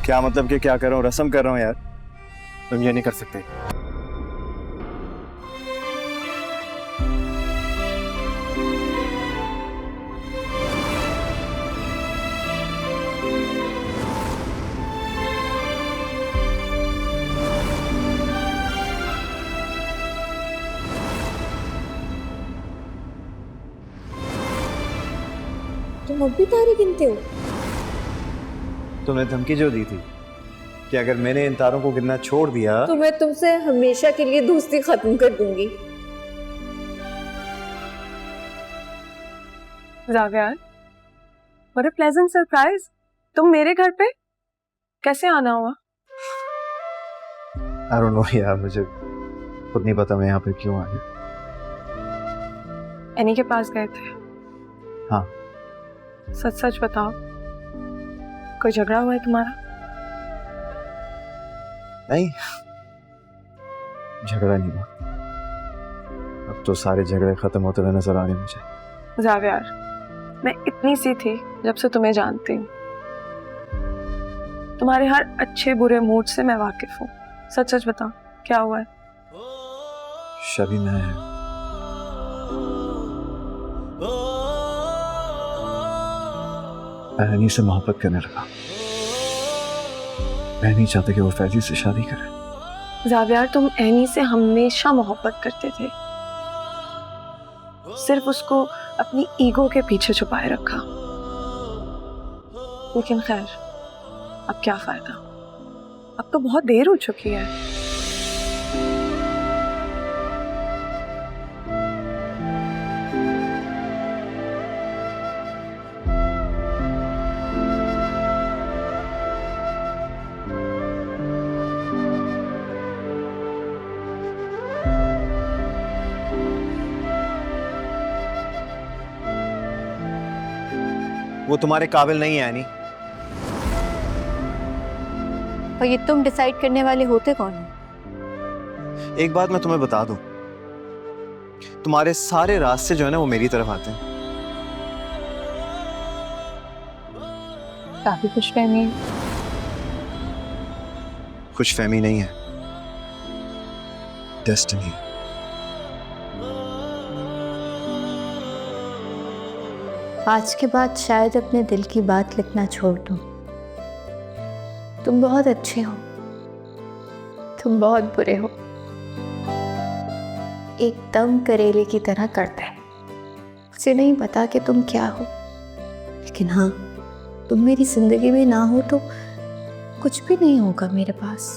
क्या मतलब कि क्या कर रहा हूँ? रस्म कर रहा हूँ यार। तुम ये नहीं कर सकते। तुम अब भी तारे गिनते हो? तुमने धमकी जो दी थी कि अगर मैंने इन तारों को गिनना छोड़ दिया तो मैं तुमसे हमेशा के लिए दोस्ती खत्म कर दूंगी। Zaviyar, what a pleasant surprise। तुम मेरे घर पे कैसे आना हुआ? आई डोंट नो यार, मुझे खुद नहीं पता मैं यहाँ पे क्यों आ गया। एनी के पास गए थे? हाँ। सच सच बताओ, कोई झगड़ा हुआ है तुम्हारा? नहीं, झगड़ा नहीं हुआ। अब तो सारे झगड़े खत्म होते हुए नजर आ रहे मुझे। जावियार, मैं इतनी सी थी जब से तुम्हें जानती हूँ। तुम्हारे हर अच्छे बुरे मूड से मैं वाकिफ हूँ। सच सच बताओ, क्या हुआ है? शबी, मैं हनी से मोहब्बत करने लगा। मैं नहीं चाहता कि वो फैजी से शादी करे। जावियार, तुम एनी से हमेशा मोहब्बत करते थे, सिर्फ उसको अपनी ईगो के पीछे छुपाए रखा। लेकिन खैर, अब क्या फायदा, अब तो बहुत देर हो चुकी है। वो तुम्हारे काबिल नहीं है एनी। और ये तुम डिसाइड करने वाले होते कौन हो? एक बात मैं तुम्हें बता दूं, तुम्हारे सारे रास्ते जो है ना वो मेरी तरफ आते हैं। काफी खुशफहमी। खुशफहमी नहीं है, डेस्टिनी। आज के बाद शायद अपने दिल की बात लिखना छोड़ दूं। तुम बहुत अच्छे हो, तुम बहुत बुरे हो, एकदम करेले की तरह करते हैं। मुझे नहीं पता कि तुम क्या हो, लेकिन हाँ, तुम मेरी जिंदगी में ना हो तो कुछ भी नहीं होगा मेरे पास।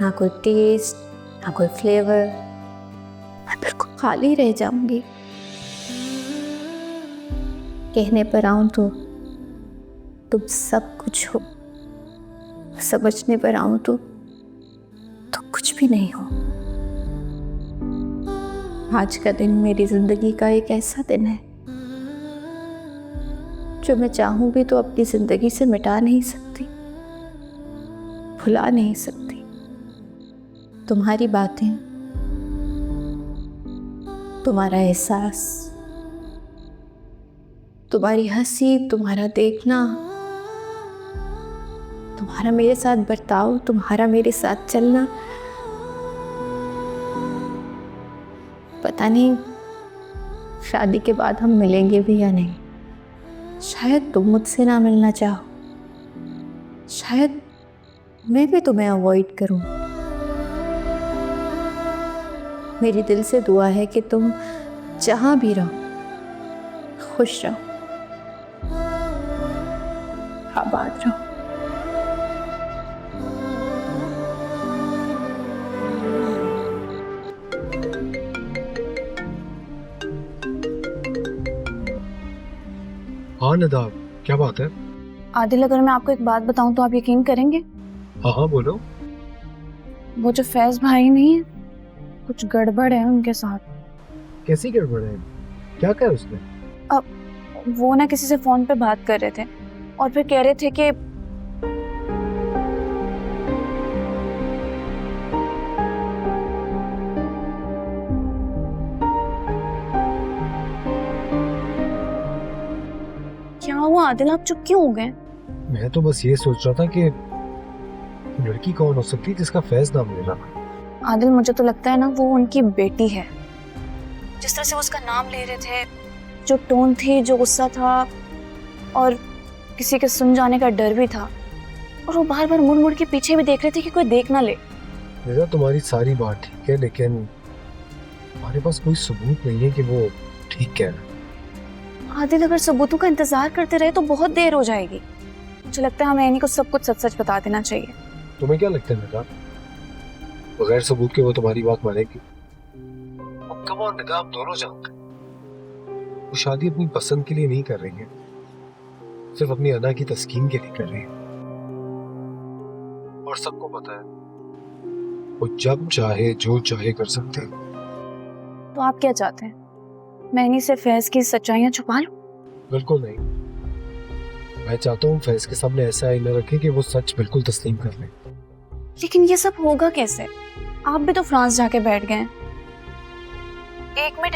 ना कोई टेस्ट, ना कोई फ्लेवर। मैं बिल्कुल खाली रह जाऊंगी। कहने पर आऊं तो तुम सब कुछ हो, समझने पर आऊं तो कुछ भी नहीं हो। आज का दिन मेरी जिंदगी का एक ऐसा दिन है जो मैं चाहूं भी तो अपनी जिंदगी से मिटा नहीं सकती, भुला नहीं सकती। तुम्हारी बातें, तुम्हारा एहसास, तुम्हारी हंसी, तुम्हारा देखना, तुम्हारा मेरे साथ बर्ताव, तुम्हारा मेरे साथ चलना, पता नहीं शादी के बाद हम मिलेंगे भी या नहीं। शायद तुम मुझसे ना मिलना चाहो, शायद मैं भी तुम्हें अवॉइड करूं। मेरी दिल से दुआ है कि तुम जहां भी रहो खुश रहो, आबाद रहो। हाँ नदाब, क्या बात है? आदिल, अगर मैं आपको एक बात बताऊं तो आप यकीन करेंगे? हाँ हाँ बोलो। वो जो फैज भाई नहीं है, कुछ गड़बड़ है उनके साथ। कैसी गड़बड़ है? क्या कहा उसने? अब वो ना किसी से फोन पे बात कर रहे थे और फिर कह रहे थे कि क्या हुआ आदिल, आप चुप क्यों हो गए? मैं तो बस ये सोच रहा था कि लड़की कौन हो सकती है जिसका फैज नाम ले रहा? आदिल, मुझे तो लगता है ना वो उनकी बेटी है। जिस तरह से वो उसका नाम ले रहे थे, जो टोन थी, जो गुस्सा था, और किसी के सुन जाने का डर भी था, और वो बार बार मुड़ मुड़ के पीछे भी देख रहे थे कि कोई देख ना ले। निदा, तुम्हारी सारी बात ठीक है, लेकिन हमारे पास कोई सबूत नहीं है कि वो ठीक कह रहा है। आदिल, अगर सबूतों का इंतजार करते रहे तो बहुत देर हो जाएगी। मुझे लगता है हमें एनी को सब कुछ सच सच बता देना चाहिए। तुम्हें क्या लगता है निदा, बगैर सबूत के वो तुम्हारी बात मानेगी? अब कम ऑन निदा, हम दोनों जानते हैं वो शादी अपनी पसंद के लिए नहीं कर रही है, सिर्फ अपनी अना की तस्कीन के लिए कर रही है। और सबको पता है वो जब चाहे जो चाहे कर सकते हैं। तो आप क्या चाहते हैं, मैं इन्हीं से फैज की सच्चाइयां छुपा लूं? बिल्कुल नहीं, मैं चाहता हूँ फैज के सामने ऐसा आईना रखें कि वो सच बिल्कुल तस्लीम कर ले। लेकिन ये सब होगा कैसे? आप भी तो फ्रांस जाके बैठ गए। एक मिनट,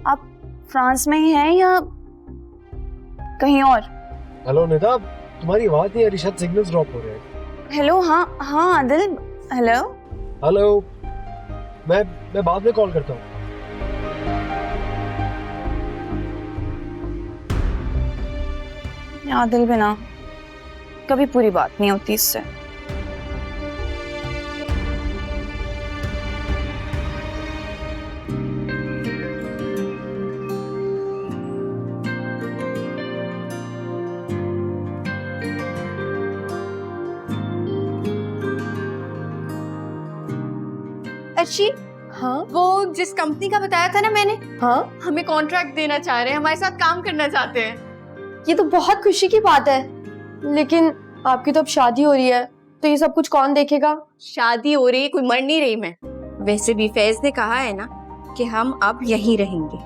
आप फ्रांस में ही हैं या कहीं और? हेलो निदा, तुम्हारी आवाज नहीं आ रही, शायद सिग्नल्स ड्रॉप हो रहे हैं। हेलो, हाँ आदिल, हेलो। हेलो, मैं बाद में कॉल करता हूँ। आदिल बिना कभी पूरी बात नहीं होती इससे। अर्शी, हाँ, वो जिस कंपनी का बताया था ना मैंने, हाँ, हमें कॉन्ट्रैक्ट देना चाह रहे हैं, हमारे साथ काम करना चाहते हैं। ये तो बहुत खुशी की बात है, लेकिन आपकी तो अब शादी हो रही है, तो ये सब कुछ कौन देखेगा? शादी हो रही, कोई मर नहीं रही मैं। वैसे भी फैज ने कहा है ना कि हम अब यहीं रहेंगे।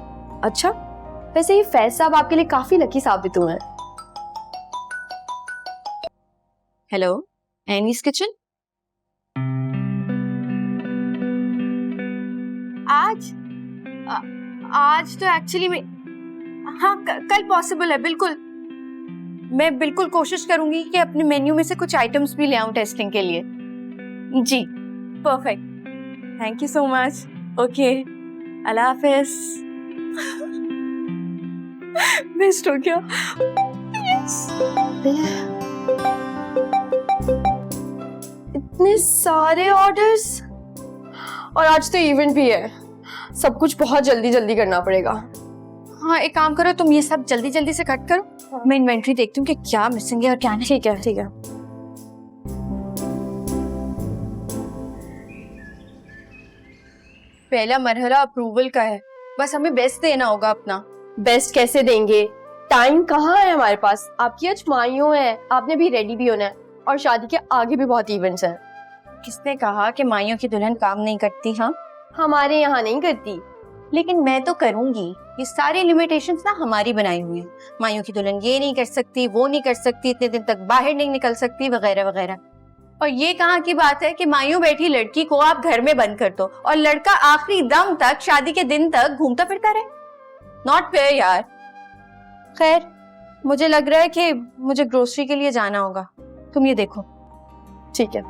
अच्छा, वैसे ये फैज साहब आपके लिए काफी लकी साबित हुए हैं। Hello, Annie's kitchen. आज तो एक्चुअली मैं, हाँ, कल पॉसिबल है, बिल्कुल। मैं बिल्कुल कोशिश करूंगी कि अपने मेन्यू में से कुछ आइटम्स भी ले आऊं टेस्टिंग के लिए। जी, perfect, thank you so much. Okay, अल्लाह हाफिज। बेस्ट हो गया। इतने सारे ऑर्डर्स, और आज तो इवेंट भी है, सब कुछ बहुत जल्दी जल्दी करना पड़ेगा। हाँ, एक काम करो, तुम ये सब जल्दी जल्दी से कट करो, मैं इन्वेंट्री देखती हूँ कि क्या मिसिंग है और क्या नहीं। ठीक है, ठीक है। पहला मरहला अप्रूवल का है, बस हमें बेस्ट देना होगा अपना। बेस्ट कैसे देंगे, टाइम कहाँ है हमारे पास? आपकी आज माइयों है, आपने भी रेडी भी होना है, और शादी के आगे भी बहुत इवेंट्स हैं। किसने कहा कि माइयों की दुल्हन काम नहीं करती? हाँ, हमारे यहाँ नहीं करती। लेकिन मैं तो करूंगी। ये सारी लिमिटेशंस ना हमारी बनाई हुई है। माइयों की दुल्हन ये नहीं कर सकती, वो नहीं कर सकती, इतने दिन तक बाहर नहीं निकल सकती, वगैरह वगैरह। और ये कहाँ की बात है कि माइयों बैठी लड़की को आप घर में बंद कर दो और लड़का आखिरी दम तक, शादी के दिन तक घूमता फिरता रहे? नॉट फेयर यार। खैर, मुझे लग रहा है कि मुझे ग्रोसरी के लिए जाना होगा, तुम ये देखो। ठीक है।